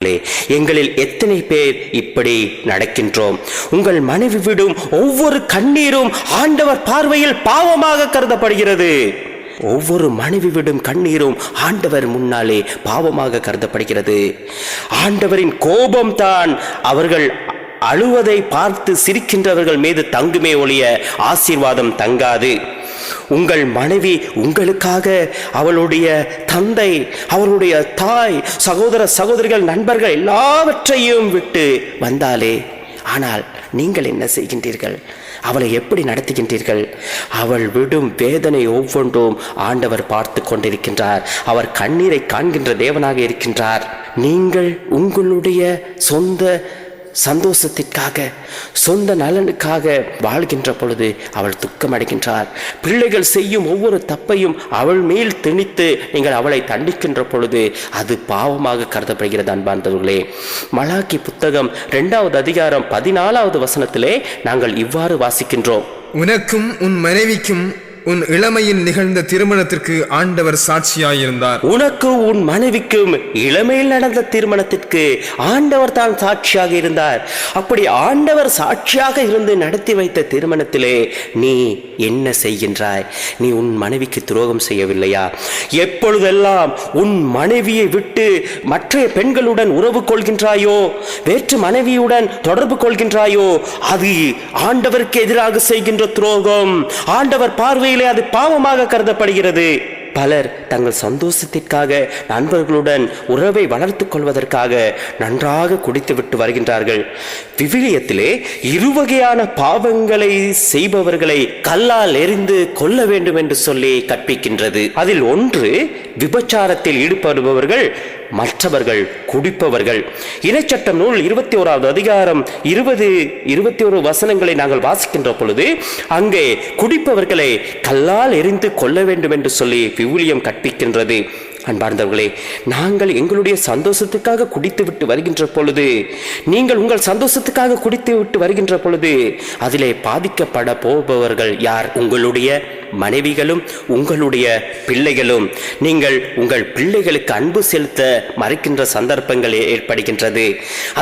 எங்களில் எத்தனை பேர் இப்படி நடக்கின்றோம்? உங்கள் மனைவி விடும் ஒவ்வொரு கண்ணீரும் ஆண்டவர் பார்வையில் பாவமாக கருதப்படுகிறது. ஒவ்வொரு மனைவி விடும் கண்ணீரும் ஆண்டவர் முன்னாலே பாவமாக கருதப்படுகிறது. ஆண்டவரின் கோபம் தான் அவர்கள் அழுவதை பார்த்து சிரிக்கின்றவர்கள் மீது தங்குமே ஒழிய ஆசீர்வாதம் தங்காது. உங்கள் மனைவி உங்களுக்காக அவளுடைய தந்தை, அவளுடைய தாய், சகோதர சகோதரிகள், நண்பர்கள் எல்லாவற்றையும் விட்டு வந்தாலே, ஆனால் நீங்கள் என்ன செய்கின்றீர்கள்? அவளை எப்படி நடத்துகின்றீர்கள்? அவள் விடும் வேதனை ஒவ்வொன்றும் ஆண்டவர் பார்த்து கொண்டிருக்கின்றார். அவர் கண்ணீரை காண்கின்ற தேவனாக இருக்கின்றார். நீங்கள் உங்களுடைய சொந்த சந்தோஷத்திற்காக, சொந்த நலனுக்காக வாழ்கின்ற பொழுது அவள் துக்கம் அடைகின்றார். பிள்ளைகள் செய்யும் ஒவ்வொரு தப்பையும் அவள் மேல் திணித்து நீங்கள் அவளை தண்டிக்கின்ற பொழுது அது பாவமாக கருதப்படுகிறது. அன்பார்ந்தவர்களே, மலாக்கி புத்தகம் 2வது அதிகாரம் 14வது வசனத்திலே நாங்கள் இவ்வாறு வாசிக்கின்றோம்: உனக்கும் உன் மனைவிக்கும் உன் இளமையில் நிகழ்ந்த திருமணத்திற்கு ஆண்டவர் சாட்சியாயிருந்தார். உனக்கு உன் மனைவிக்கும் இளமையில் நடந்த திருமணத்திற்கு ஆண்டவர் தான் சாட்சியாக இருந்தார். அப்படி ஆண்டவர் சாட்சியாக இருந்து நடத்தி வைத்த திருமணத்திலே நீ என்ன செய்கின்றாய்? நீ உன் மனைவிக்கு துரோகம் செய்யவில்லையா? எப்பொழுதெல்லாம் உன் மனைவியை விட்டு மற்ற பெண்களுடன் உறவு கொள்கின்றாயோ, வேற்று மனைவியுடன் தொடர்பு கொள்கின்றாயோ, அது ஆண்டவருக்கு எதிராக செய்கின்ற துரோகம். ஆண்டவர் பார்வை அது பாவமாக கருதப்படுகிறது. பலர் தங்கள் சந்தோஷத்திற்காக நண்பர்களுடன் உறவை வளர்த்துக் கொள்வதற்காக நன்றாக குடித்துவிட்டு வருகின்றார்கள். விவிலியத்திலே இருவகையான பாவங்களை செய்பவர்களை கல்லால் எறிந்து கொல்ல வேண்டும் என்று சொல்லி கற்பிக்கின்றது. அதில் ஒன்று விபச்சாரத்தில் ஈடுபடுபவர்கள், மற்றவர்கள் குடிப்பவர்கள். இறைச்சட்டம் நூல் 21வது அதிகாரம் 20-21 வசனங்களை நாங்கள் வாசிக்கின்ற பொழுது அங்கே குடிப்பவர்களை கல்லால் எறிந்து கொல்ல வேண்டும் என்று சொல்லி விவிலியம் கற்பிக்கின்றது. அன்பார்ந்தவர்களே, நாங்கள் எங்களுடைய சந்தோஷத்துக்காக குடித்து விட்டு வருகின்ற பொழுது, நீங்கள் உங்கள் சந்தோஷத்துக்காக குடித்து விட்டு வருகின்ற பொழுது அதிலே பாதிக்கப்பட போபவர்கள் யார்? உங்களுடைய மனைவிகளும் உங்களுடைய பிள்ளைகளும். நீங்கள் உங்கள் பிள்ளைகளுக்கு அன்பு செலுத்த மறுக்கின்ற சந்தர்ப்பங்கள் ஏற்படுகின்றது.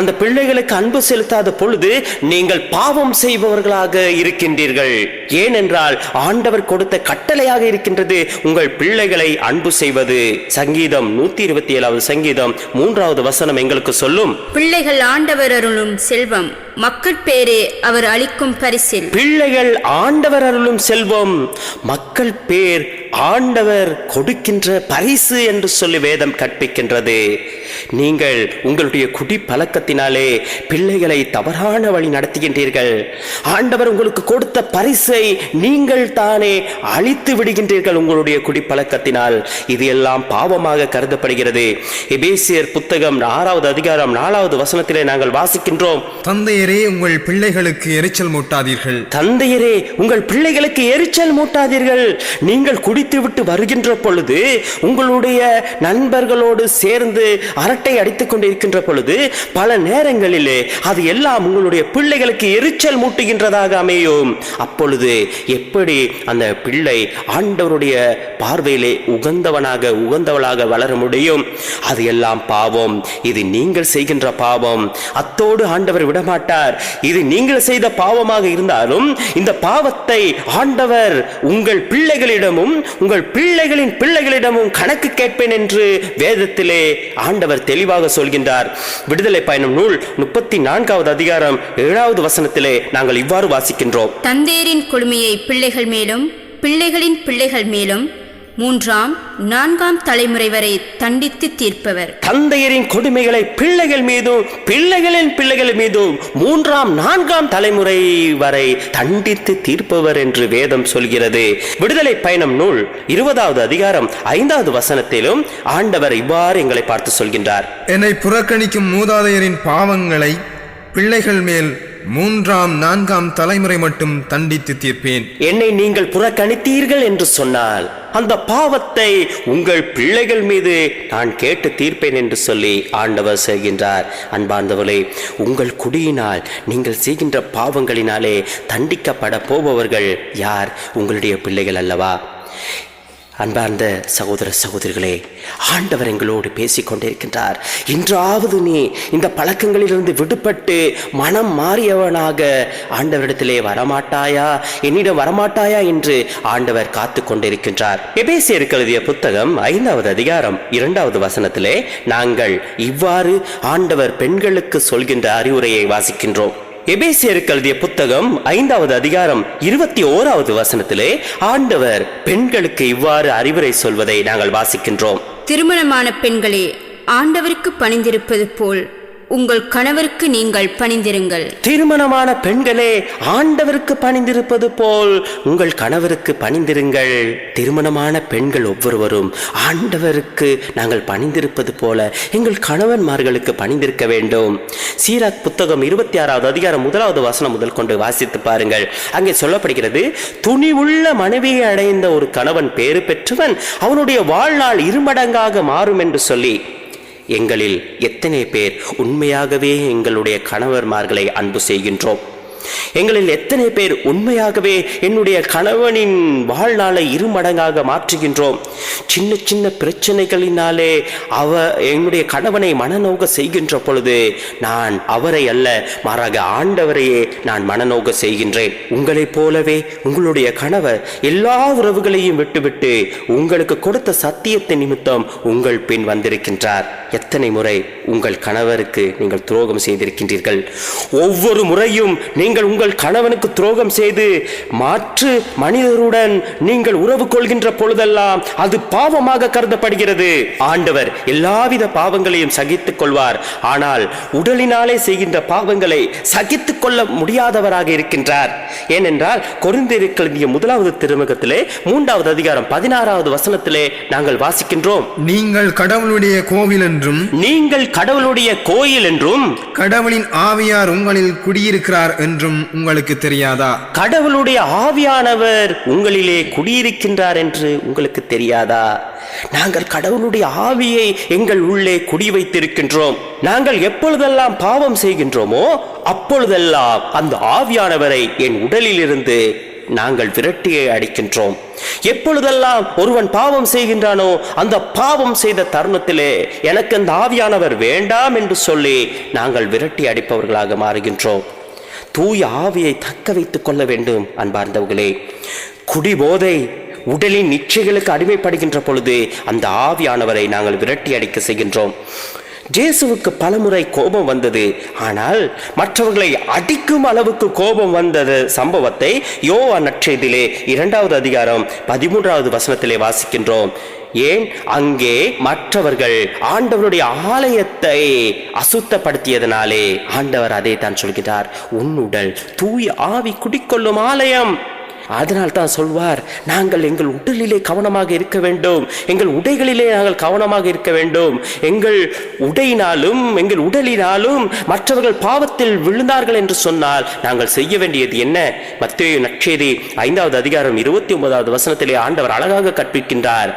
அந்த பிள்ளைகளுக்கு அன்பு செலுத்தாத பொழுது நீங்கள் பாவம் செய்பவர்களாக இருக்கின்றீர்கள். ஏனென்றால் ஆண்டவர் கொடுத்த கட்டளையாக இருக்கின்றது உங்கள் பிள்ளைகளை அன்பு செய்வது. சங்கீதம் 127வது சங்கீதம் 3வது வசனம் எங்களுக்கு சொல்லும்: பிள்ளைகள் ஆண்டவர் அருளும் செல்வம், மக்கள் பேரே அவர் அளிக்கும் பரிசில். பிள்ளைகள் ஆண்டவர் அருளும் செல்வம், மக்கள் பேர் ஆண்டவர் கொடுக்கின்ற பரிசு என்று சொல்லி வேதம் கற்பிக்கின்றது. நீங்கள் உங்களுடைய குடி பழக்கத்தினாலே பிள்ளைகளை தவறான வழி நடத்துகின்றீர்கள். ஆண்டவர் உங்களுக்கு கொடுத்த பரிசை நீங்கள் தானே அழித்து விடுகின்றீர்கள் உங்களுடைய குடி பழக்கத்தினால். இது எல்லாம் பாவமாக கருதப்படுகிறது. எபேசியர் புத்தகம் 6வது அதிகாரம் 4வது வசனத்திலே நாங்கள் வாசிக்கின்றோம்: தந்தையரே உங்கள் பிள்ளைகளுக்கு எரிச்சல் மூட்டாதீர்கள். தந்தையரே உங்கள் பிள்ளைகளுக்கு எரிச்சல் மூட்டாதீர்கள். நீங்கள் குடித்து விட்டு வருகின்ற பொழுது, உங்களுடைய நண்பர்களோடு சேர்ந்து அரட்டை அடித்துக் கொண்டிருக்கின்ற பொழுது, பல நேரங்களிலே அது எல்லாம் உங்களுடைய பிள்ளைகளுக்கு எரிச்சல் மூட்டுகின்றதாக அமையும். அப்பொழுது எப்படி அந்த பிள்ளை ஆண்டவருடைய பார்வையிலே உகந்தவளாக வளர முடியும்? அது எல்லாம் பாவம். இது நீங்கள் செய்கின்ற பாவம். அத்தோடு ஆண்டவர் விடமாட்டார். இது நீங்கள் செய்த பாவமாக இருந்தாலும் இந்த பாவத்தை ஆண்டவர் உங்கள் பிள்ளைகளிடமும் உங்கள் பிள்ளைகளின் பிள்ளைகளிடமும் கணக்கு கேட்பேன் என்று வேதத்திலே ஆண்டவர் தெளிவாக சொல்கின்றார். விடுதலை பயணம் நூல் 34வது அதிகாரம் 7வது வசனத்திலே நாங்கள் இவ்வாறு வாசிக்கின்றோம்: தந்தையரின் கொடுமையை பிள்ளைகள் மேலும் பிள்ளைகளின் பிள்ளைகள் மேலும் 3ஆம் 4ஆம் தலைமுறை வரை தண்டித்து தீர்ப்பவர். தந்தையரின் கொடுமைகளை பிள்ளைகள் மீதும் பிள்ளைகளின் பிள்ளைகள் மீதும் 3ஆம் 4ஆம் தலைமுறை வரை தண்டித்து தீர்ப்பவர் என்று வேதம் சொல்கிறது. விடுதலை பயணம் நூல் 20வது அதிகாரம் 5வது வசனத்திலும் ஆண்டவர் இவ்வாறு எங்களை பார்த்து சொல்கின்றார்: என்னை புறக்கணிக்கும் மூதாதையரின் பாவங்களை பிள்ளைகள் மேல் 3ஆம் 4ஆம் தலைமுறை மட்டும் தண்டித்து தீர்ப்பேன். என்னை நீங்கள் புறக்கணித்தீர்கள் என்று சொன்னால் அந்த பாவத்தை உங்கள் பிள்ளைகள் மீது நான் கேட்டு தீர்ப்பேன் என்று சொல்லி ஆண்டவர் செய்கின்றார். அன்பார்ந்தவர்களே, உங்கள் குடியினால் நீங்கள் செய்கின்ற பாவங்களினாலே தண்டிக்கப்பட போபவர்கள் யார்? உங்களுடைய பிள்ளைகள் அல்லவா? அன்பார்ந்த சகோதர சகோதரிகளே, ஆண்டவர் எங்களோடு பேசிக் கொண்டிருக்கின்றார். இன்றாவது நீ இந்த பழக்கங்களிலிருந்து விடுபட்டு மனம் மாறியவனாக ஆண்டவரிடத்திலே வரமாட்டாயா, என்னிடம் வரமாட்டாயா என்று ஆண்டவர் காத்து கொண்டிருக்கின்றார். எபேசியருக்கு எழுதிய புத்தகம் 5வது அதிகாரம் 2வது வசனத்திலே நாங்கள் இவ்வாறு ஆண்டவர் பெண்களுக்கு சொல்கின்ற அறிவுரையை வாசிக்கின்றோம். எபேசியருக்கு எழுதிய புத்தகம் 5வது அதிகாரம் 21வது வசனத்திலே ஆண்டவர் பெண்களுக்கு இவ்வாறு அறிவுரை சொல்வதை நாங்கள் வாசிக்கின்றோம். திருமணமான பெண்களே, ஆண்டவருக்கு பணிந்திருப்பது போல் உங்கள் கணவருக்கு நீங்கள் பணிந்திருங்கள். திருமணமான பெண்களே, ஆண்டவருக்கு பணிந்திருப்பது போல் உங்கள் கணவருக்கு பணிந்திருங்கள். திருமணமான பெண்கள் ஒவ்வொருவரும் ஆண்டவருக்கு நாங்கள் பணிந்திருப்பது போல எங்கள் கணவன்மார்களுக்கு பணிந்திருக்க வேண்டும். சீராக் புத்தகம் 26வது அதிகாரம் 1வது வசனம் முதல் கொண்டு வாசித்து பாருங்கள். அங்கே சொல்லப்படுகிறது, துணிவுள்ள மனைவியை அடைந்த ஒரு கணவன் பேறு பெற்றவன், அவனுடைய வாழ்நாள் இருமடங்காக மாறும் என்று சொல்லி, எங்களில் எத்தனை பேர் உண்மையாகவே எங்களுடைய கணவன்மார்களை அன்பு செய்கின்றோம்? எங்களில் எத்தனை பேர் உண்மையாகவே என்னுடைய கணவனின் வாழ்நாளை இருமடங்காக மாற்றுகின்றோம்? சின்ன சின்ன பிரச்சனைகளினாலே என்னுடைய கணவனை மனநோக செய்கின்ற பொழுது நான் அவரை அல்ல, மாறாக ஆண்டவரையே நான் மனநோக செய்கின்றேன். உங்களைப் போலவே உங்களுடைய கணவர் எல்லா உறவுகளையும் விட்டுவிட்டு உங்களுக்கு கொடுத்த சத்தியத்தின் நிமித்தம் உங்கள் பின் வந்திருக்கின்றார். எத்தனை முறை உங்கள் கணவருக்கு நீங்கள் துரோகம் செய்திருக்கின்றீர்கள்? ஒவ்வொரு முறையும் நீங்கள் உங்கள் கணவனுக்கு துரோகம் செய்து மாற்று மனிதருடன் நீங்கள் உறவு கொள்கின்ற பொழுதெல்லாம் அது பாவமாக கருதப்படுகிறது. ஆண்டவர் எல்லாவித பாவங்களையும் சகித்துக் கொள்வார், ஆனால் உடலினாலே செய்கின்ற பாவங்களை சகித்துக் கொள்ள முடியாதவராக இருக்கின்றார். ஏனென்றால் கொரிந்தியருக்கு எழுதிய 1வது திருமுகத்திலே 3வது அதிகாரம் 16வது வசனத்திலே நாங்கள் வாசிக்கின்றோம், நீங்கள் கடவுளுடைய கோவில் என்றும் கடவுளுடைய கோயில் என்றும் கடவுளின் ஆவியார் உங்களில் குடியிருக்கிறார் என்றும் உங்களுக்கு தெரியாதா? கடவுளுடைய ஆவியானவர் உங்களிலே குடியிருக்கின்றார் என்று உங்களுக்கு தெரியாதா? நாங்கள் கடவுளுடைய ஆவியை எங்கள் உள்ளே குடி வைத்திருக்கின்றோம். நாங்கள் எப்பொழுதெல்லாம் பாவம் செய்கின்றோமோ அப்பொழுதெல்லாம் அந்த ஆவியானவரை என் உடலில் இருந்து நாங்கள் விரட்டியை அடிக்கின்றோம். எப்பொழுதெல்லாம் ஒருவன் பாவம் செய்கின்றானோ அந்த பாவம் செய்த தருணத்திலே எனக்கு அந்த ஆவியானவர் வேண்டாம் என்று சொல்லி நாங்கள் விரட்டி அடிப்பவர்களாக மாறுகின்றோம். தூய ஆவியை தக்க வைத்துக் கொள்ள வேண்டும். அன்பார்ந்தவர்களே, குடிபோதை உடலின் இச்சைகளுக்கு அடிமைப்படுகின்ற பொழுது அந்த ஆவியானவரை நாங்கள் விரட்டி அடிக்க செய்கின்றோம். இயேசுவுக்கு பலமுறை கோபம் வந்தது, ஆனால் மற்றவர்களை அடிக்கும் அளவுக்கு கோபம் வந்தது சம்பவத்தை யோவான் நற்செய்தியிலே 2வது அதிகாரம் 13வது வசனத்திலே வாசிக்கின்றோம். ஏன் அங்கே மற்றவர்கள் ஆண்டவருடைய ஆலயத்தை அசுத்தப்படுத்தியதனாலே ஆண்டவர் அதை தான் சொல்கிறார், உன் உடல் தூய ஆவி குடிக்கொள்ளும் ஆலயம். அதனால் தான் சொல்வார், நாங்கள் எங்கள் உடலிலே கவனமாக இருக்க வேண்டும், எங்கள் உடைகளிலே நாங்கள் கவனமாக இருக்க வேண்டும். எங்கள் உடையினாலும் எங்கள் உடலினாலும் மற்றவர்கள் பாவத்தில் விழுந்தார்கள் என்று சொன்னால் நாங்கள் செய்ய வேண்டியது என்ன? மத்தேயு நற்செய்தி 5வது அதிகாரம் 29வது வசனத்திலே ஆண்டவர் அழகாக கற்பிக்கின்றார்,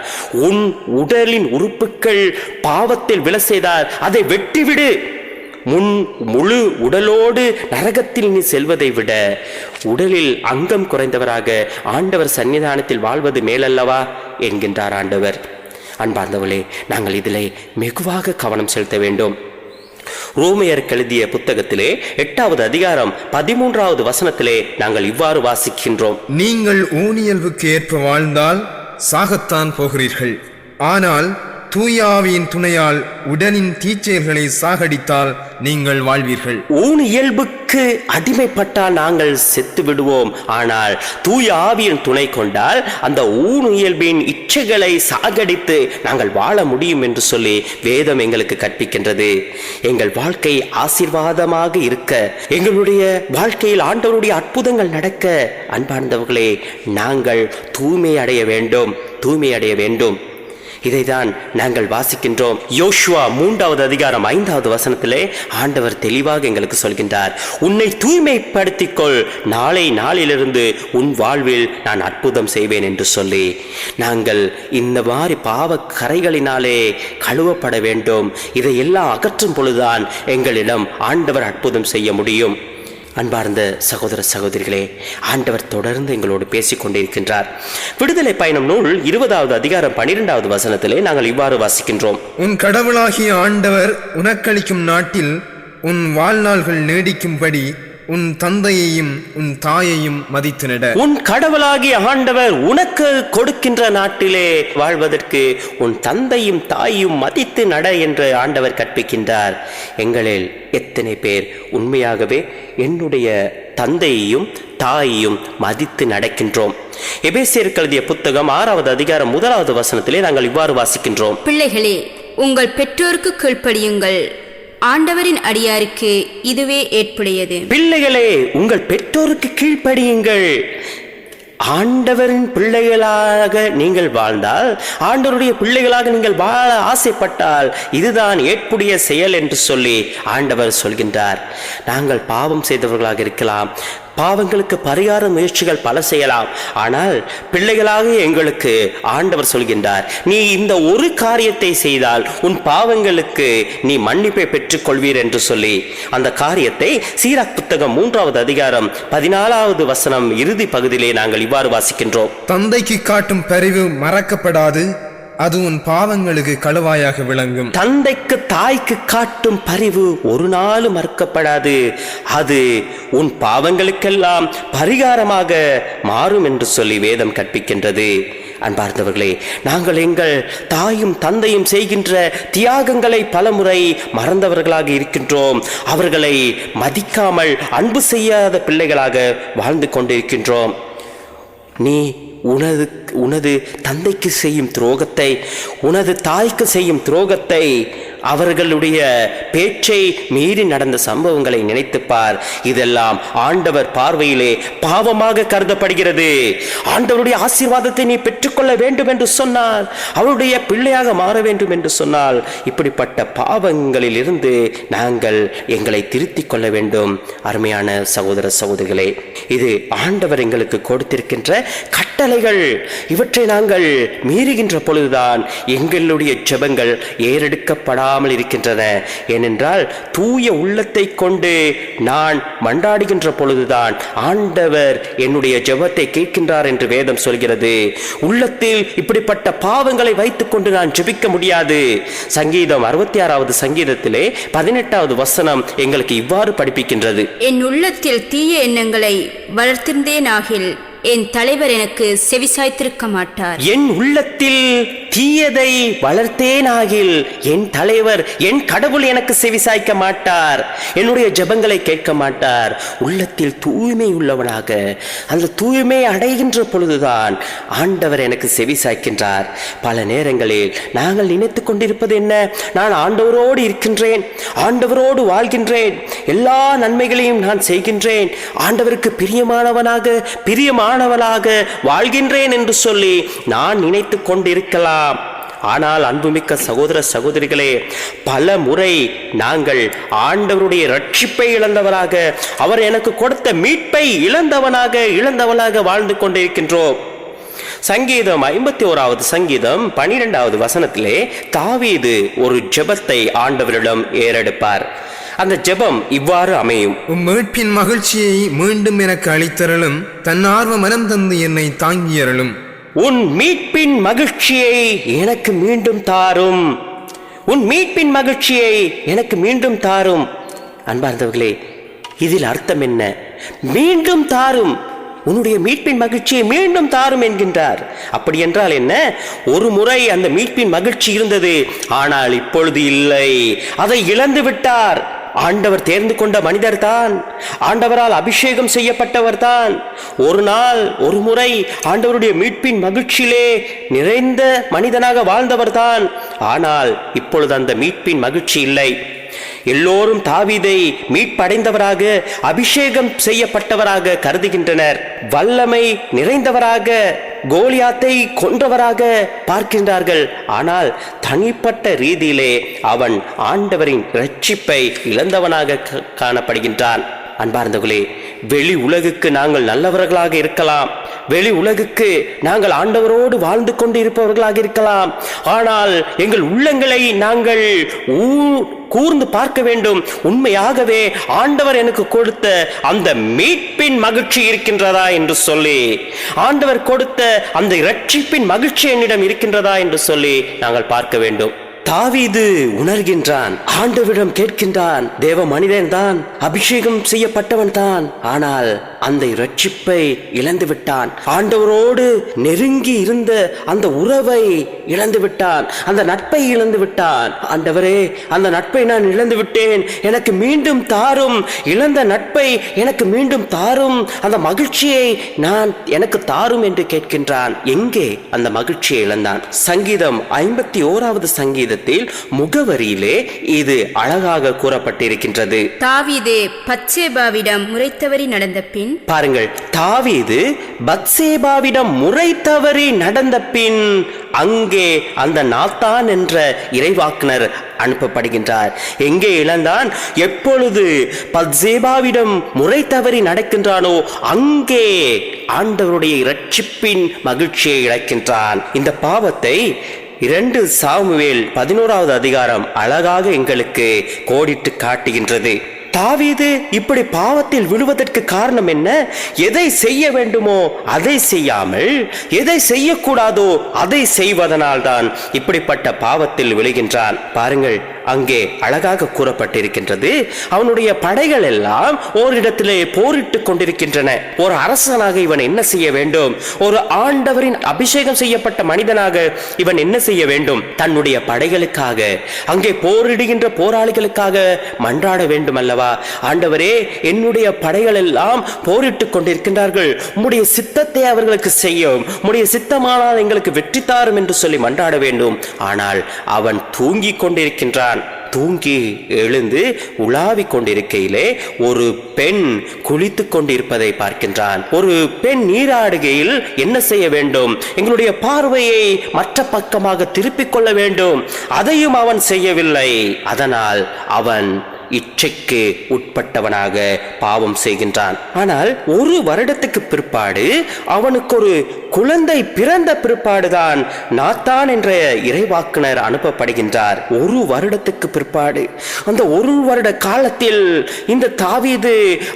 உன் உடலின் உறுப்புகள் பாவத்தில் விழ செய்தால் அதை வெட்டிவிடு. முழு உடலோடு நரகத்தில் நீ செல்வதை விட உடலில் அங்கம் குறைந்தவராக ஆண்டவர் சன்னிதானத்தில் வாழ்வது மேலல்லவா என்கின்றார் ஆண்டவர். அன்பார்ந்தவர்களே, நாங்கள் இதிலே வெகுவாக கவனம் செலுத்த வேண்டும். ரோமையருக்கு எழுதிய புத்தகத்திலே 8வது அதிகாரம் 13வது வசனத்திலே நாங்கள் இவ்வாறு வாசிக்கின்றோம், நீங்கள் ஊனியல்புக்கு ஏற்ப வாழ்ந்தால் சாகத்தான் போகிறீர்கள், ஆனால் தூயாவியின் துணையால் உடலின் தீச்செயல்களை சாகடித்தால் நீங்கள் வாழ்வீர்கள். ஊன் இயல்புக்கு அடிமைப்பட்டால் நாங்கள் செத்து விடுவோம், ஆனால் தூய ஆவியின் துணை கொண்டால் அந்த ஊன் இயல்பின் இச்சைகளை சாகடித்து நாங்கள் வாழ முடியும் என்று சொல்லி வேதம் எங்களுக்கு கற்பிக்கின்றது. எங்கள் வாழ்க்கை ஆசீர்வாதமாக இருக்க, எங்களுடைய வாழ்க்கையில் ஆண்டவருடைய அற்புதங்கள் நடக்க, அன்பார்ந்தவர்களே, நாங்கள் தூய்மை அடைய வேண்டும். இதைதான் நாங்கள் வாசிக்கின்றோம். யோசுவா 3வது அதிகாரம் 5வது வசனத்திலே ஆண்டவர் தெளிவாக எங்களுக்கு சொல்கின்றார், உன்னை தூய்மைப்படுத்திக்கொள், நாளிலிருந்து உன் வாழ்வில் நான் அற்புதம் செய்வேன் என்று சொல்லி நாங்கள் இந்த மாதிரி பாவ கரைகளினாலே கழுவப்பட வேண்டும். இதையெல்லாம் அகற்றும் பொழுதுதான் எங்களிடம் ஆண்டவர் அற்புதம் செய்ய முடியும். அன்பார்ந்த சகோதர சகோதரிகளே, ஆண்டவர் தொடர்ந்து எங்களோடு பேசிக் கொண்டிருக்கின்றார். விடுதலை பயணம் நூல் 20வது அதிகாரம் 12வது வசனத்திலே நாங்கள் இவ்வாறு வாசிக்கின்றோம். உன் கடவுளாகிய ஆண்டவர் உனக்களிக்கும் நாட்டில் உன் வாழ்நாள்கள் நீடிக்கும்படி உன் தந்தையையும் உன் தாயையும் மதித்து நட. உன் கடவுளாகிய ஆண்டவர் உனக்கு கொடுக்கின்ற நாட்டிலே வாழ்வதற்கு உன் தந்தையும் தாயும் மதித்து நட என்று ஆண்டவர் கற்பிக்கின்றார். எங்களில் எத்தனை பேர் உண்மையாகவே என்னுடைய தந்தையையும் தாயையும் மதித்து நடக்கின்றோம்? எபேசியருக்கு எழுதிய புத்தகம் 6வது அதிகாரம் 1வது வசனத்திலே நாங்கள் இவ்வாறு வாசிக்கின்றோம். பிள்ளைகளே, உங்கள் பெற்றோருக்கு கீழ்ப்படியுங்கள், ஆண்டவரின் அடியாருக்கு இதுவே ஏற்புடையது. பிள்ளைகளே, உங்கள் பெற்றோருக்கு கீழ்ப்படியுங்கள். ஆண்டவரின் பிள்ளைகளாக நீங்கள் வாழ்ந்தால், ஆண்டவருடைய பிள்ளைகளாக நீங்கள் வாழ ஆசைப்பட்டால் இதுதான் ஏற்புடைய செயல் என்று சொல்லி ஆண்டவர் சொல்கின்றார். நாங்கள் பாவம் செய்தவர்களாக இருக்கலாம், பாவங்களுக்கு பரிகார முயற்சிகள் பல செய்யலாம். ஆனால் பிள்ளைகளாக எங்களுக்கு ஆண்டவர் சொல்கின்றார், நீ இந்த ஒரு காரியத்தை செய்தால் உன் பாவங்களுக்கு நீ மன்னிப்பை பெற்றுக் கொள்வீர் என்று சொல்லி அந்த காரியத்தை சீராக் புத்தகம் 3வது அதிகாரம் 14வது வசனம் இறுதி பகுதியிலே நாங்கள் இவ்வாறு வாசிக்கின்றோம். தந்தைக்கு காட்டும் பரிவு மறக்கப்படாது, அது உன் பாவங்களுக்கு கழுவாயாக விளங்கும். தந்தைக்கு தாய்க்கு காட்டும் பரிவு ஒரு நாள் மறக்கப்படாது, அது உன் பாவங்களுக்கெல்லாம் பரிகாரமாக மாறும் என்று சொல்லி வேதம் கற்பிக்கின்றது. அன்பார்ந்தவர்களே, நாங்கள் எங்கள் தாயும் தந்தையும் செய்கின்ற தியாகங்களை பலமுறை மறந்தவர்களாக இருக்கின்றோம். அவர்களை மதிக்காமல் அன்பு செய்யாத பிள்ளைகளாக வாழ்ந்து கொண்டிருக்கின்றோம். நீ உனது தந்தைக்கு செய்யும் துரோகத்தை, உனது தாய்க்கு செய்யும் துரோகத்தை, அவர்களுடைய பேச்சை மீறி நடந்த சம்பவங்களை நினைத்துப்பார். இதெல்லாம் ஆண்டவர் பார்வையிலே பாவமாக கருதப்படுகிறது. ஆண்டவருடைய ஆசீர்வாதத்தை நீ பெற்றுக்கொள்ள வேண்டும் என்று சொன்னால், அவருடைய பிள்ளையாக மாற வேண்டும் என்று சொன்னால், இப்படிப்பட்ட பாவங்களில் இருந்து நாங்கள் எங்களை திருத்திக் கொள்ள வேண்டும். அருமையான சகோதர சகோதரிகளே, இது ஆண்டவர் எங்களுக்கு கொடுத்திருக்கின்ற கட்டளைகள். இவற்றை நாங்கள் மீறுகின்ற பொழுதுதான் எங்களுடைய ஜெபங்கள் ஏறெடுக்கப்படாமல் இருக்கின்றன. ஏனென்றால் தூய உள்ளத்தை கொண்டு நான் மன்றாடுகின்ற பொழுதுதான் ஆண்டவர் என்னுடைய ஜெபத்தை கேட்கின்றார் என்று வேதம் சொல்கிறது. உள்ளத்தில் இப்படிப்பட்ட பாவங்களை வைத்துக் கொண்டு நான் ஜெபிக்க முடியாது. சங்கீதம் 66வது சங்கீதத்திலே 18வது வசனம் எங்களுக்கு இவ்வாறு படிப்பிக்கின்றது. என் உள்ளத்தில் தீய எண்ணங்களை வளர்த்திருந்தேனாகில் என் தலைவர் எனக்கு செவிசாய்த்திருக்க மாட்டார். என் உள்ளத்தில் தீயதை வளர்த்தேனாகில் என் தலைவர், என் கடவுள் எனக்கு செவிசாய்க்க மாட்டார், என்னுடைய ஜெபங்களை கேட்க மாட்டார். உள்ளத்தில் தூய்மை உள்ளவனாக அந்த தூய்மை அடைகின்ற பொழுதுதான் ஆண்டவர் எனக்கு செவிசாய்க்கின்றார். பல நேரங்களில் நாங்கள் நினைத்து கொண்டிருப்பது என்ன? நான் ஆண்டவரோடு இருக்கின்றேன், ஆண்டவரோடு வாழ்கின்றேன், எல்லா நன்மைகளையும் நான் செய்கின்றேன், ஆண்டவருக்கு பிரியமானவனாக வாழ்கின்றேன் என்று சொல்லி நான் நினைத்து கொண்டிருக்கலாம். ஆனால் அன்புமிக்க சகோதர சகோதரிகளே, பல முறை நாங்கள் ஆண்டவருடைய ரட்சிப்பை இழந்தவராக, அவர் எனக்கு கொடுத்த மீட்பை இழந்தவனாக வாழ்ந்து கொண்டிருக்கின்றோம். சங்கீதம் 51வது சங்கீதம் 12வது வசனத்திலே தாவீது ஒரு ஜெபத்தை ஆண்டவரிடம் ஏறெடுப்பார். அந்த ஜெபம் இவ்வாறு அமையும். மீட்பின் மகிழ்ச்சியை மீண்டும் எனக்கு அளித்தருளும், தன்னார்வ மனம் தந்து என்னை தாங்கியருளும். உன் மீட்பின் மகிழ்ச்சியை எனக்கு மீண்டும் தாரும், உன் மீட்பின் மகிழ்ச்சியை எனக்கு மீண்டும் தாரும். அன்பார்ந்தவர்களே, இதில் அர்த்தம் என்ன? மீண்டும் தாரும், உன்னுடைய மீட்பின் மகிழ்ச்சியை மீண்டும் தாரும் என்கின்றார். அப்படி என்றால் என்ன? ஒரு முறை அந்த மீட்பின் மகிழ்ச்சி இருந்தது, ஆனால் இப்பொழுது இல்லை, அதை இழந்து விட்டார். ஆண்டவர் தேர்ந்து கொண்ட மனிதர் தான், ஆண்டவரால் அபிஷேகம் செய்யப்பட்டவர் தான். ஒரு நாள் ஒரு முறை ஆண்டவருடைய மீட்பின் மகிழ்ச்சியிலே நிறைந்த மனிதனாக வாழ்ந்தவர் தான். ஆனால் இப்பொழுது அந்த மீட்பின் மகிழ்ச்சி இல்லை. எல்லோரும் தாவீதை மீட்படைந்தவராக, அபிஷேகம் செய்யப்பட்டவராக கருதுகின்றனர். வல்லமை நிறைந்தவராக, கோலியாத்தை கொன்றவராக பார்க்கின்றார்கள். ஆனால் தனிப்பட்ட ரீதியிலே அவன் ஆண்டவரின் இரட்சிப்பை இழந்தவனாக காணப்படுகின்றான். அன்பார்ந்தவர்களே, வெளி உலகுக்கு நாங்கள் நல்லவர்களாக இருக்கலாம், வெளி உலகுக்கு நாங்கள் ஆண்டவரோடு வாழ்ந்து கொண்டு இருப்பவர்களாக இருக்கலாம். ஆனால் எங்கள் உள்ளங்களை நாங்கள் கூர்ந்து பார்க்க வேண்டும். உண்மையாகவே ஆண்டவர் எனக்கு கொடுத்த அந்த மீட்பின் மகிழ்ச்சி இருக்கின்றதா என்று சொல்லி, ஆண்டவர் கொடுத்த அந்த இரட்சிப்பின் மகிழ்ச்சி என்னிடம் இருக்கின்றதா என்று சொல்லி நாங்கள் பார்க்க வேண்டும். தாவீது உணர்கின்றான், ஆண்டவரிடம் கேட்கின்றான். தேவ மனிதன் தான், அபிஷேகம் செய்யப்பட்டவன் தான், ஆனால் அந்த இரட்சிப்பை இழந்து விட்டான். ஆண்டவரோடு நெருங்கி இருந்த அந்த உறவை இழந்து விட்டான், அந்த நட்பை இழந்து விட்டான். ஆண்டவரே, அந்த நட்பை நான் இழந்து விட்டேன், எனக்கு மீண்டும் தாரும். இழந்த நட்பை எனக்கு மீண்டும் தாரும், அந்த மகிழ்ச்சியை எனக்கு தாரும் என்று கேட்கின்றான். எங்கே அந்த மகிழ்ச்சியை இழந்தான்? சங்கீதம் 51வது சங்கீதத்தில் முகவரியிலே இது அழகாக கூறப்பட்டிருக்கின்றது. தாவீது பத்சேபாவிடம் முறை தவறி நடந்த பின், பாருங்கள், தாவீது பத்சேபாவிடம் முறை தவறி நடந்த பின் அங்கே அந்த நாத்தான் என்ற இறைவாக்கினர் அனுப்பப்படுகின்றார். எங்கே இழந்தான்? எப்பொழுது பத்சேபாவிடம் முறை தவறி நடக்கின்றானோ அங்கே ஆண்டவருடைய இரட்சிப்பின் மகிழ்ச்சியை இழக்கின்றான். இந்த பாவத்தை 2 சாமுவேல் 11வது அதிகாரம் அழகாக எங்களுக்கு கோடிட்டு காட்டுகின்றது. தாவீது இப்படி பாவத்தில் விழுவதற்கு காரணம் என்ன? எதை செய்ய வேண்டுமோ அதை செய்யாமல், எதை செய்யக்கூடாதோ அதை செய்வதனால் தான் இப்படிப்பட்ட பாவத்தில் விழுகின்றான். பாருங்கள், அங்கே அழகாக கூறப்பட்டிருக்கின்றது, அவனுடைய படைகள் எல்லாம் ஓரிடத்திலே போரிட்டுக் கொண்டிருக்கின்றன. ஒரு அரசனாக இவன் என்ன செய்ய வேண்டும்? ஒரு ஆண்டவரின் அபிஷேகம் செய்யப்பட்ட மனிதனாக இவன் என்ன செய்ய வேண்டும்? தன்னுடைய படைகளுக்காக, அங்கே போரிடுகின்ற போராளிகளுக்காக மன்றாட வேண்டும் அல்லவா? ஆண்டவரே, என்னுடைய படைகள் எல்லாம் போரிட்டுக் கொண்டிருக்கின்றார்கள், உம்முடைய சித்தத்தை அவர்களுக்கு செய்யும், உம்முடைய சித்தமானால் எங்களுக்கு வெற்றி தாரும் என்று சொல்லி மன்றாட வேண்டும். ஆனால் அவன் தூங்கிக் கொண்டிருக்கின்றான். தூங்கி எழுந்து உலாவிக் கொண்டிருக்கையிலே ஒரு பெண் குளித்துக் கொண்டிருப்பதை பார்க்கின்றான். ஒரு பெண் நீராடுகையில் என்ன செய்ய வேண்டும்? எங்களுடைய பார்வையை மற்ற பக்கமாக திருப்பிக் கொள்ள வேண்டும். அதையும் அவன் செய்யவில்லை. அதனால் அவன் இச்சைக்கு உட்பட்டவனாக பாவம் செய்கின்றான். ஆனால் 1 வருடத்துக்கு பிற்பாடு அவனுக்கு ஒரு குழந்தை பிறந்த பிற்பாடுதான் நாத்தான் என்ற இறைவாக்கினர் அனுப்பப்படுகின்றார். 1 வருடத்துக்கு பிற்பாடு, அந்த 1 வருட காலத்தில் இந்த தாவீது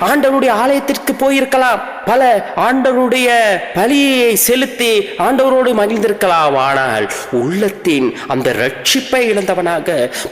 ஆண்டவருடைய ஆலயத்திற்கு போயிருக்கலாம், பல ஆண்டவருடைய பலியை செலுத்தி ஆண்டவரோடு மகிழ்ந்திருக்கலாம். ஆனால் உள்ளத்தின் அந்த ரட்சிப்பை இழந்தவனாக,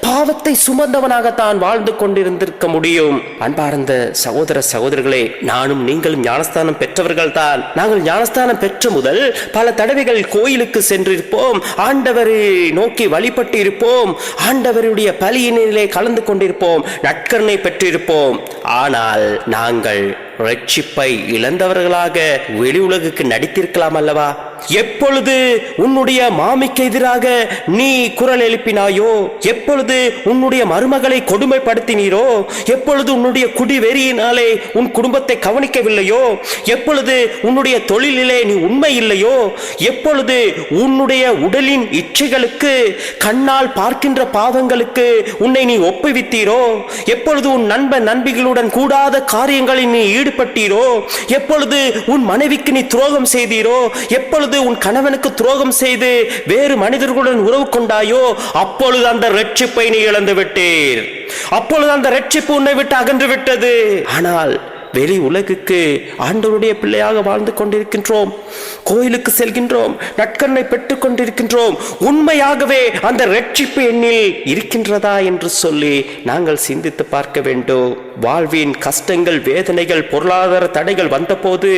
பாவத்தை சுமந்தவனாகத்தான் வாழ்ந்து கொண்டிருந்திருக்க முடியும். அன்பார்ந்த சகோதர சகோதரிகளே, நானும் நீங்களும் ஞானஸ்தானம் பெற்றவர்கள் தான். நாங்கள் ஞானஸ்தானம் பெற்ற முதல் பல தடவைகள் கோயிலுக்கு சென்றிருப்போம், ஆண்டவரை நோக்கி வழிபட்டு இருப்போம், ஆண்டவருடைய பலியினிலே கலந்து கொண்டிருப்போம், நற்கருணை பெற்றிருப்போம். ஆனால் நாங்கள் ரட்சிப்பை இழந்தவர்களாக வெளி உலகுக்கு நடித்திருக்கலாம் அல்லவா? எப்பொழுது உன்னுடைய மாமிக்கு எதிராக நீ குரல் எழுப்பினாயோ, எப்பொழுது உன்னுடைய மருமகளை கொடுமைப்படுத்தினீரோ, எப்பொழுது உன்னுடைய குடி வெறியினாலே உன் குடும்பத்தை கவனிக்கவில்லையோ, எப்பொழுது உன்னுடைய தொழிலிலே நீ உண்மை இல்லையோ, எப்பொழுது உன்னுடைய உடலின் இச்சைகளுக்கு, கண்ணால் பார்க்கின்ற பாவங்களுக்கு உன்னை நீ ஒப்புவித்தீரோ, எப்பொழுது உன் நண்பன் நண்பிகளுடன் கூடாத காரியங்களில் நீ ஈடுபட்டீரோ, எப்பொழுது உன் மனைவிக்கு நீ துரோகம் செய்தீரோ, எப்பொழுது உன் கணவனுக்கு துரோகம் செய்து வேறு மனிதர்களுடன் உறவு கொண்டாயோ, அப்பொழுது அந்த ரட்சிப்பை நீ இழந்து விட்டீர். அப்பொழுது அந்த ரட்சிப்பு உன்னை விட்டு அகன்று விட்டது. ஆனால் வெளி உலகுக்கு ஆண்டவருடைய பிள்ளையாக வாழ்ந்து கொண்டிருக்கின்றோம், கோயிலுக்கு செல்கின்றோம், நற்கருணை பெற்றுக் கொண்டிருக்கின்றோம். உண்மையாகவே அந்த ரட்சிப்பு எண்ணில் இருக்கின்றதா என்று சொல்லி நாங்கள் சிந்தித்து பார்க்க வேண்டும். வாழ்வின் கஷ்டங்கள், வேதனைகள், பொருளாதார தடைகள் வந்தபோது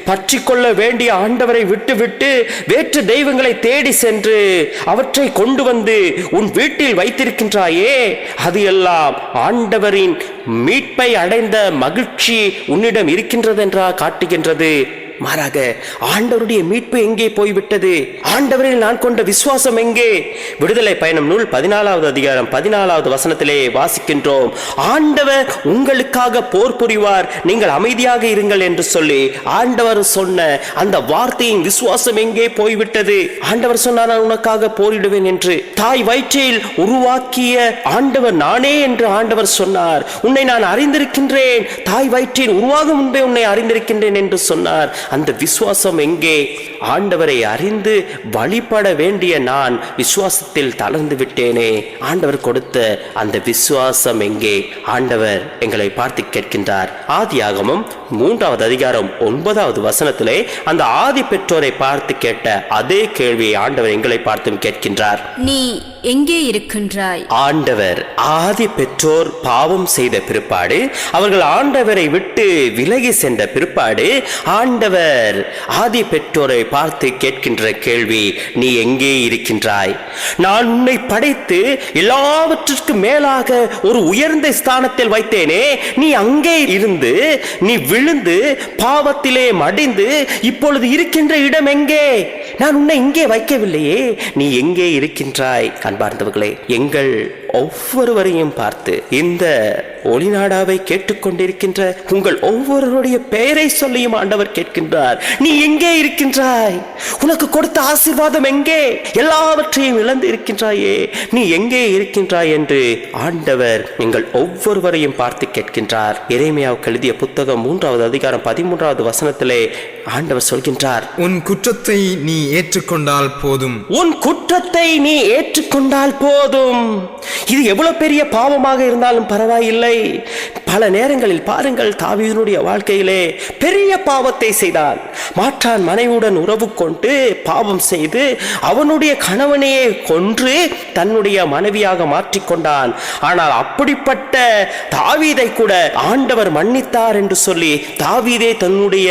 பற்றி கொள்ள வேண்டிய ஆண்டவரை விட்டுவிட்டு வேற்று தெய்வங்களை தேடி சென்று அவற்றை கொண்டு வந்து உன் வீட்டில் வைத்திருக்கின்றாயே, அது எல்லாம் ஆண்டவரின் மீட்பை அடைந்த மகிழ்ச்சி உன்னிடம் இருக்கின்றது என்றா காட்டுகின்றது. மாறாக ஆண்டவருடைய மீட்பு எங்கே போய்விட்டது? ஆண்டவரில் நான் கொண்ட விசுவாசம் எங்கே? விடுதலை பயணம் நூல் 14வது அதிகாரம் 14வது வசனத்திலே வாசிக்கின்றோம், ஆண்டவர் உங்களுக்காக போர் புரிவார், நீங்கள் அமைதியாக இருங்கள் என்று சொல்லி ஆண்டவர் சொன்ன அந்த வார்த்தையின் விசுவாசம் எங்கே போய்விட்டது? ஆண்டவர் சொன்னார், நான் உனக்காக போரிடுவேன் என்று. தாய் வயிற்றில் உருவாக்கிய ஆண்டவர் நானே என்று ஆண்டவர் சொன்னார். உன்னை நான் அறிந்திருக்கின்றேன், தாய் வயிற்றில் உருவாகும் முன்பே உன்னை அறிந்திருக்கின்றேன் என்று சொன்னார். அந்த விசுவாசம் எங்கே? ஆண்டவரை அறிந்து வழிபட வேண்டிய நான் விசுவாசத்தில் தளர்ந்து விட்டேனே. ஆண்டவர் கொடுத்த அந்த விசுவாசம் எங்கே? ஆண்டவர் எங்களை பார்த்து கேட்கின்றார். ஆதியாகமம் 3வது அதிகாரம் 9வது வசனத்திலே அந்த ஆதி பெற்றோரை பார்த்து கேட்ட அதே கேள்வியை ஆண்டவர் எங்களை பார்த்தும் கேட்கின்றார். நீ எங்கே இருக்கின்றாய்? ஆண்டவர் ஆதி பெற்றோர் பாவம் செய்த பிற்பாடு, அவர்கள் ஆண்டவரை விட்டு விலகி சென்ற பிற்பாடு, ஆண்டவர் ஆதி பெற்றோரை பார்த்து கேட்கின்ற கேள்வி, நீ எங்கே இருக்கின்றாய்? நான் உன்னை படைத்து எல்லாவற்றிற்கும் மேலாக ஒரு உயர்ந்த ஸ்தானத்தில் வைத்தேனே, நீ அங்கே இருந்து நீ விழுந்து பாவத்திலே மடிந்து இப்பொழுது இருக்கின்ற இடம் எங்கே? நான் உன்னை இங்கே வைக்கவில்லையே, நீ எங்கே இருக்கின்றாய்? அன்பார்ந்தவர்களே, எங்கள் ஒவ்வொருவரையும் பார்த்து இந்த ஒளிநாடாவை கேட்டுக்கொண்டிருக்கின்ற உங்கள் ஒவ்வொருவருடைய பெயரை சொல்லியும் ஆண்டவர் கேட்கின்றார். நீ எங்கே இருக்கின்றாய்? உனக்கு கொடுத்த ஆசீர்வாதம் எங்கே? எல்லாவற்றையும் இழந்து இருக்கின்றாயே, நீ எங்கே இருக்கின்றாய் என்று ஆண்டவர் எங்கள் ஒவ்வொருவரையும் பார்த்து கேட்கின்றார். எரேமியாவுக்கு எழுதிய புத்தகம் 3வது அதிகாரம் 13வது வசனத்திலே ஆண்டவர் சொல்கின்றார், உன் குற்றத்தை நீ ஏற்றுக்கொண்டால் போதும். உன் குற்றத்தை நீ ஏற்றுக்கொண்டால் போதும். இது எவ்வளவு பெரிய பாவமாக இருந்தாலும் பரவாயில்லை. பல நேரங்களில் பாருங்கள், தாவீதுனுடைய வாழ்க்கையிலே பெரிய பாவத்தை செய்தான். மாற்றான் மனைவியுடன் உறவு கொண்டு பாவம் செய்து அவனுடைய கணவனையே கொன்று தன்னுடைய மனைவியாக மாற்றிக்கொண்டான். ஆனால் அப்படிப்பட்ட தாவீதை கூட ஆண்டவர் மன்னித்தார் என்று சொல்லி தாவீதே தன்னுடைய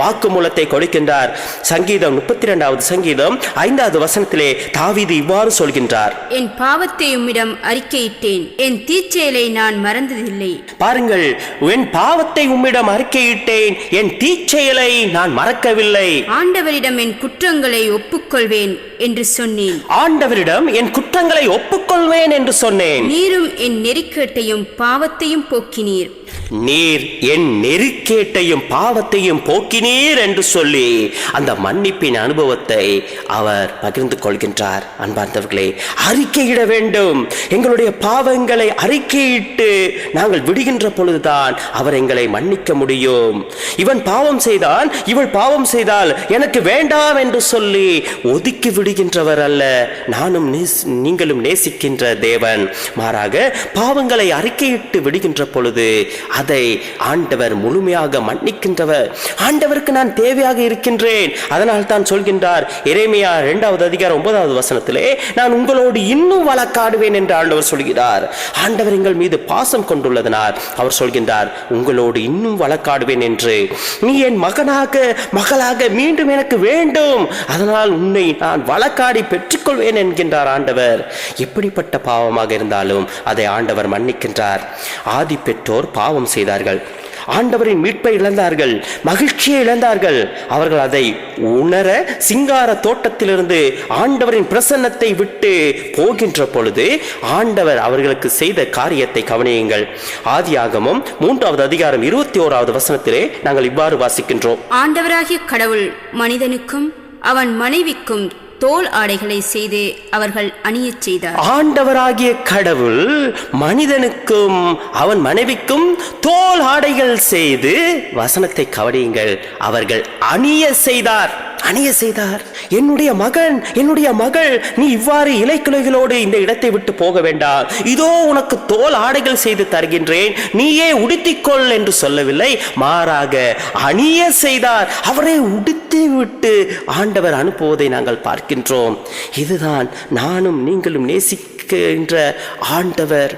வாக்குமூலத்தை கொடுக்கின்றார். சங்கீதம் 32வது சங்கீதம் 5வது வசனத்திலே தாவீது இவ்வாறு சொல்கின்றார், என் பாவத்தை உம்மிடம் அறிக்கையிட்டேன், என் தீச்செயலை நான் மறந்ததில்லை. பாருங்கள், என் பாவத்தை உம்மிடம் அறிக்கையிட்டேன், என் தீச்செயலை நான் மறக்கவில்லை. ஆண்டவரிடம் என் குற்றங்களை ஒப்புக்கொள்வேன் என்று சொன்னேன். ஆண்டவரிடம் என் குற்றங்களை ஒப்புக்கொள்வேன் என்று சொன்னேன். நீரும் என் நெறிக்கேட்டையும் பாவத்தையும் போக்கினீர். நீர் என் நெருக்கேட்டையும் பாவத்தையும் போக்கினீர் என்று சொல்லி அந்த மன்னிப்பின் அனுபவத்தை அவர் பகிர்ந்து கொள்கின்றார். அன்பார்ந்தவர்களே, அறிக்கையிட வேண்டும். எங்களுடைய பாவங்களை அறிக்கையிட்டு நாங்கள் விடுகின்ற பொழுதுதான் அவர் எங்களை மன்னிக்க முடியும். இவன் பாவம் செய்தான், இவள் பாவம் செய்தால் எனக்கு வேண்டாம் என்று சொல்லி ஒதுக்கி விடுகின்றவர் அல்ல நானும் நீங்களும் நேசிக்கின்ற தேவன். மாறாக பாவங்களை அறிக்கையிட்டு விடுகின்ற பொழுது அதை ஆண்டவர் முழுமையாக மன்னிக்கின்றவர். ஆண்டவருக்கு நான் தேவையாக இருக்கின்றேன். அதனால் தான் சொல்கின்றார் எரேமியா 2வது அதிகாரம் 9வது வசனத்திலே, நான் உங்களோடு இன்னும் வழக்காடுவேன் என்று ஆண்டவர் சொல்கிறார். ஆண்டவர் எங்கள் மீது பாசம் கொண்டுள்ளதனால் அவர் சொல்கின்றார், உங்களோடு இன்னும் வழக்காடுவேன் என்று. நீ என் மகனாக மகளாக மீண்டும் எனக்கு வேண்டும், அதனால் உன்னை நான் வழக்காடி பெற்றுக்கொள்வேன் என்கின்றார் ஆண்டவர். எப்படிப்பட்ட பாவமாக இருந்தாலும் அதை ஆண்டவர் மன்னிக்கின்றார். ஆதி பெற்றோர் பாவம் செய்தார்கள், ஆண்டவரின் மீட்பை இழந்தார்கள், மகிழ்ச்சியை இழந்தார்கள். அவர்கள் அதை உணர சிங்கார தோட்டத்திலிருந்து ஆண்டவரின் பிரசன்னத்தை விட்டு போகின்ற பொழுது ஆண்டவர் அவர்களுக்கு செய்த காரியத்தை கவனியுங்கள். ஆதியாகமம் 3வது அதிகாரம் 21வது வசனத்திலே நாங்கள் இவ்வாறு வாசிக்கின்றோம், ஆண்டவராகிய கடவுள் மனிதனுக்கும் அவன் மனைவிக்கும் தோல் ஆடைகளை செய்து அவர்கள் அணியச் செய்தார். ஆண்டவராகிய கடவுள் மனிதனுக்கும் அவன் மனைவிக்கும் தோல் ஆடைகள் செய்து, வசனத்தை கவனியுங்கள், அவர்கள் அணிய செய்தார். அணிய செய்தார். என்னுடைய மகன், என்னுடைய மகள், நீ இவ்வாறு இலைக்குலைகளோடு இந்த இடத்தை விட்டு போக வேண்டாம், இதோ உனக்கு தோல் ஆடைகள் செய்து தருகின்றேன், நீயே உடுத்திக்கொள் என்று சொல்லவில்லை, மாறாக அணிய செய்தார். அவரை உடுத்தி விட்டு ஆண்டவர் அனுப்புவதை நாங்கள் பார்க்கின்றோம். இதுதான் நானும் நீங்களும் நேசிக்கின்ற ஆண்டவர்.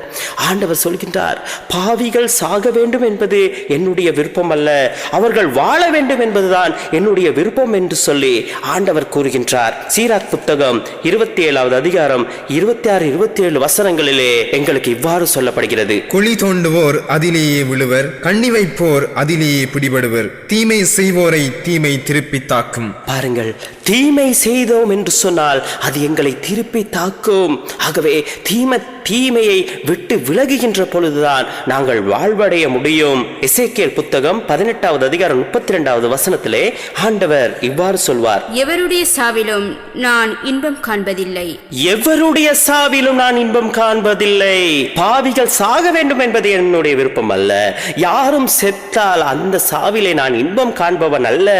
ஆண்டவர் சொல்கின்றார், பாவிகள் சாக வேண்டும் என்பது என்னுடைய விருப்பம் அல்ல, அவர்கள் வாழ வேண்டும் என்பதுதான் என்னுடைய விருப்பம் என்று சொல்லி ஆண்டவர் கூறுகின்றார். சீராக் புத்தகம் 27வது அதிகாரம் 26-27 வசனங்களிலே எங்களுக்கு இவ்வாறு சொல்லப்படுகிறது, குழி தோண்டுவோர் அதிலேயே விழுவர், கண்ணி வைப்போர் அதிலேயே பிடிபடுவர், தீமை செய்வோரை தீமை திருப்பி தாக்கும். பாருங்கள், தீமை செய்தோம் என்று சொன்னால் அது எங்களை திருப்பி தாக்கும். ஆகவே தீமையை விட்டு விலகுகின்ற பொழுதுதான் நாங்கள் வாழ்வடைய முடியும். எசேக்கியேல் புத்தகம் 18வது அதிகாரம் 32வது வசனத்திலே ஆண்டவர் இவ்வாறு சொல்வார், எவருடைய சாவிலும் நான் இன்பம் காண்பதில்லை. எவருடைய சாவிலும் நான் இன்பம் காண்பதில்லை. பாவிகள் சாக வேண்டும் என்பது என்னுடைய விருப்பம் அல்ல. யாரும் செத்தால் அந்த சாவிலே நான் இன்பம் காண்பவன் அல்ல,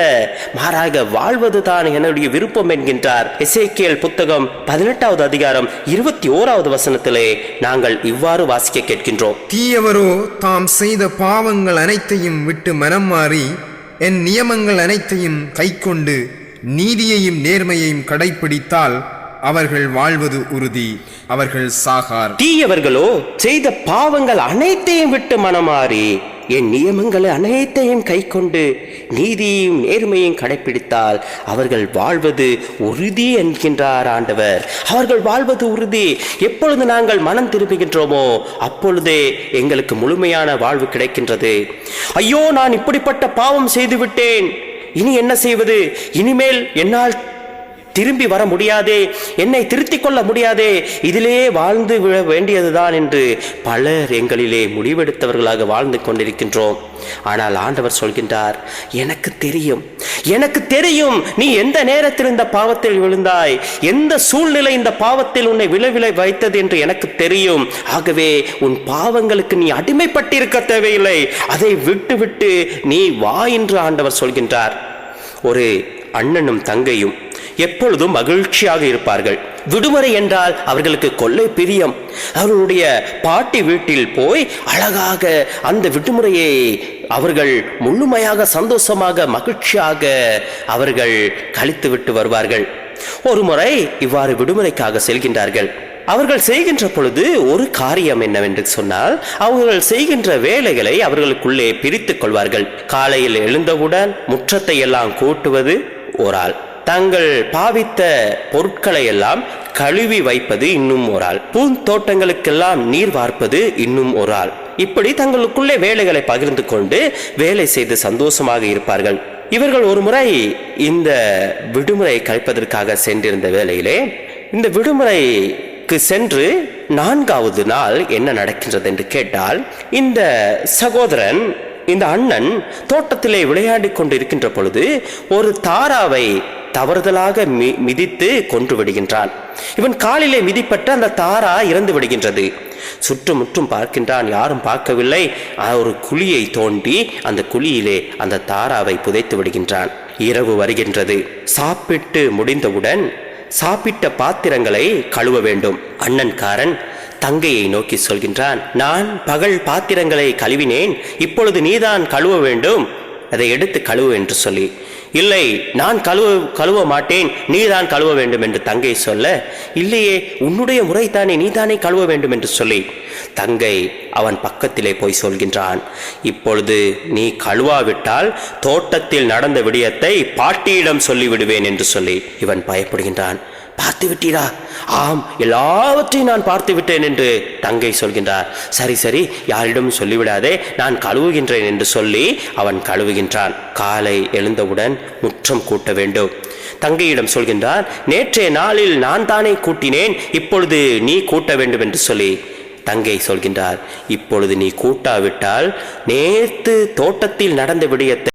மாறாக வாழ்வதுதான் என்னுடைய விருப்பம் என்கின்றார். எசேக்கியேல் புத்தகம் 18வது அதிகாரம் 21வது வசனத்திலே நாங்கள் இவ்வாறு வாசிக்க கேட்கின்றோம். தீயவரோ தாம் செய்த பாவங்கள் அனைத்தையும் விட்டு மனம் மாறி என் நியமங்கள் அனைத்தையும் கைக்கொண்டு நீதியையும் நேர்மையையும் கடைப்பிடித்தால் அவர்கள் வாழ்வது உறுதி, அவர்கள் சாகார். தீயவர்களோ செய்த பாவங்கள் அனைத்தையும் விட்டு மனமாறி என் நியமங்களை அனைத்தையும் கைக்கொண்டு நீதியையும் நேர்மையும் கடைப்பிடித்தால் அவர்கள் வாழ்வது உறுதி என்கின்றார் ஆண்டவர். அவர்கள் வாழ்வது உறுதி. எப்பொழுது நாங்கள் மனம் திரும்புகின்றோமோ அப்பொழுதே எங்களுக்கு முழுமையான வாழ்வு கிடைக்கின்றது. ஐயோ, நான் இப்படிப்பட்ட பாவம் செய்து விட்டேன், இனி என்ன செய்வது? இனிமேல் என்னால் திரும்பி வர முடியாதே, என்னை திருத்திக் கொள்ள முடியாதே, இதிலே வாழ்ந்து விழ வேண்டியதுதான் என்று பலர் எங்களிலே முடிவெடுத்தவர்களாக வாழ்ந்து கொண்டிருக்கின்றோம். ஆனால் ஆண்டவர் சொல்கின்றார், எனக்கு தெரியும் நீ எந்த நேரத்தில் இந்த பாவத்தில் விழுந்தாய், எந்த சூழ்நிலை இந்த பாவத்தில் உன்னை விளைவிலை வைத்தது என்று எனக்கு தெரியும். ஆகவே உன் பாவங்களுக்கு நீ அடிமைப்பட்டிருக்க தேவையில்லை, அதை விட்டு நீ வா என்று ஆண்டவர் சொல்கின்றார். ஒரு அண்ணனும் தங்கையும் எப்பொழுதும் மகிழ்ச்சியாக இருப்பார்கள். விடுமுறை என்றால் அவர்களுக்கு கொள்ளை பிரியம். அவர்களுடைய பாட்டி வீட்டில் போய் அழகாக அந்த விடுமுறையை அவர்கள் முழுமையாக சந்தோஷமாக மகிழ்ச்சியாக அவர்கள் கழித்து விட்டு வருவார்கள். ஒரு முறை இவ்வாறு விடுமுறைக்காக செல்கின்றார்கள். அவர்கள் செய்கின்ற பொழுது ஒரு காரியம் என்னவென்று சொன்னால், அவர்கள் செய்கின்ற வேலைகளை அவர்களுக்குள்ளே பிரித்துக் கொள்வார்கள். காலையில் எழுந்தவுடன் முற்றத்தை எல்லாம் கூட்டுவது ஒரு ஆள், தங்கள் பாவித்த பொருட்களை எல்லாம் கழுவி வைப்பது இன்னும் ஒரு ஆள், பூந்தோட்டங்களுக்கெல்லாம் நீர் வார்ப்பது இன்னும் ஒரு ஆள். இப்படி தங்களுக்குள்ளே வேலைகளை பகிர்ந்து கொண்டு வேலை செய்து சந்தோஷமாக இருப்பார்கள். இவர்கள் ஒரு முறை இந்த விடுமுறை கழிப்பதற்காக சென்றிருந்த வேளையிலே, இந்த விடுமுறைக்கு சென்று 4வது நாள் என்ன நடக்கின்றது என்று கேட்டால், இந்த சகோதரன், இந்த அண்ணன் தோட்டத்திலே விளையாடி கொண்டு இருக்கின்ற பொழுது ஒரு தாராவை தவறுதலாக மிதித்து கொன்று விடுகின்றான். இவன் காலிலே மிதிப்பட்டு அந்த தாரா இறந்து விடுகின்றது. சுற்றுமுற்றும் பார்க்கின்றான், யாரும் பார்க்கவில்லை. ஒரு குழியை தோண்டி அந்த குழியிலே அந்த தாராவை புதைத்து விடுகின்றான். இரவு வருகின்றது. சாப்பிட்டு முடிந்தவுடன் சாப்பிட்ட பாத்திரங்களை கழுவ வேண்டும். அண்ணன்காரன் தங்கையை நோக்கி சொல்கின்றான், நான் பகல் பாத்திரங்களை கழுவினேன், இப்பொழுது நீதான் கழுவ வேண்டும், அதை எடுத்து கழுவு என்று சொல்லி, இல்லை நான் கழுவ மாட்டேன், நீதான் கழுவ வேண்டும் என்று தங்கை சொல்ல, இல்லையே உன்னுடைய முறைதானே, நீதானே கழுவ வேண்டும் என்று சொல்லி தங்கை அவன் பக்கத்திலே போய் சொல்கின்றான், இப்பொழுது நீ கழுவாவிட்டால் தோட்டத்தில் நடந்த விடயத்தை பாட்டியிடம் சொல்லிவிடுவேன் என்று சொல்லி இவன் பயப்படுகின்றான். பார்த்து விட்டீரா? ஆம், எல்லாவற்றையும் நான் பார்த்து விட்டேன் என்று தங்கை சொல்கின்றார். சரி, யாரிடம் சொல்லிவிடாதே, நான் கழுவுகின்றேன் என்று சொல்லி அவன் கழுவுகின்றான். காலை எழுந்தவுடன் முற்றம் கூட்ட வேண்டும். தங்கையிடம் சொல்கின்றார், நேற்றைய நாளில் நான் தானே கூட்டினேன், இப்பொழுது நீ கூட்ட வேண்டும் என்று சொல்லி தங்கை சொல்கின்றார், இப்பொழுது நீ கூட்டாவிட்டால் நேற்று தோட்டத்தில் நடந்த விடயத்தை